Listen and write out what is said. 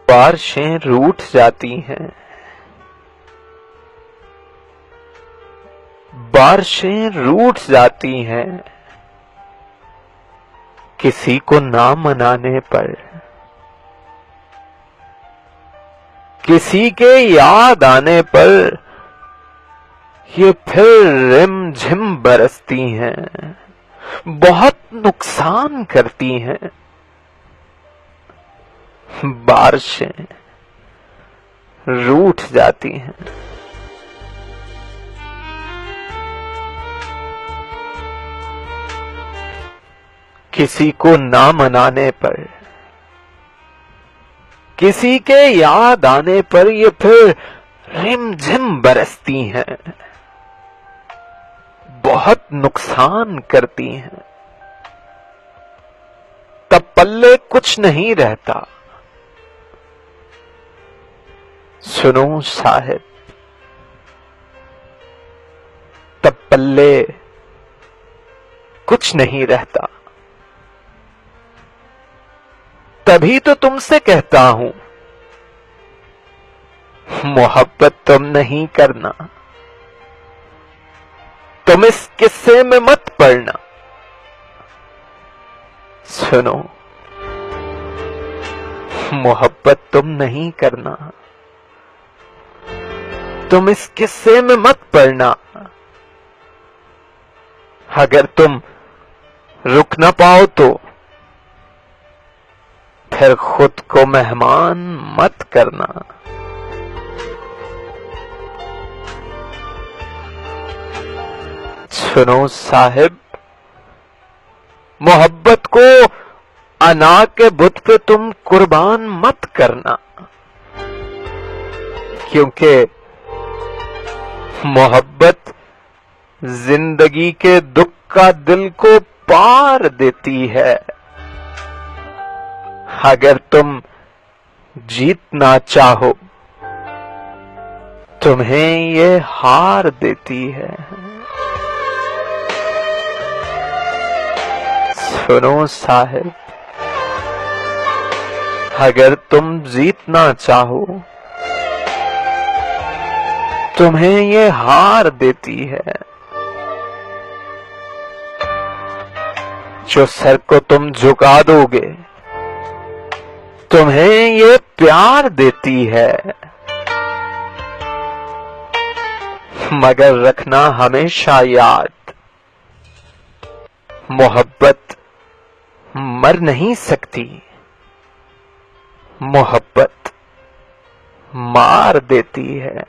बारिशें रूठ जाती हैं, बारिशें रूठ जाती हैं, किसी को ना मनाने पर, किसी के याद आने पर ये फिर रिमझिम बरसती हैं, बहुत नुकसान करती हैं। बारिशें रूठ जाती हैं। किसी को ना मनाने पर, किसी के याद आने पर ये फिर रिमझिम बरसती हैं, बहुत नुकसान करती हैं। तब पल्ले कुछ नहीं रहता। सुनो साहिब, तब पल्ले कुछ नहीं रहता। तभी तो तुमसे कहता हूं, मोहब्बत तुम नहीं करना, तुम इस किस्से में मत पड़ना। सुनो, मोहब्बत तुम नहीं करना, तुम इस किस्से में मत पड़ना। अगर तुम रुक ना पाओ तो फिर खुद को मेहमान मत करना। सुनो साहिब, मोहब्बत को अना के बुत पे तुम कुर्बान मत करना, क्योंकि मोहब्बत जिंदगी के दुख का दिल को पार देती है। अगर तुम जीतना चाहो, तुम्हें ये हार देती है। सुनो साहिब, अगर तुम जीतना चाहो, तुम्हें ये हार देती है। जो सर को तुम झुका दोगे, तुम्हें ये प्यार देती है। मगर रखना हमेशा याद, मोहब्बत मर नहीं सकती, मोहब्बत मार देती है।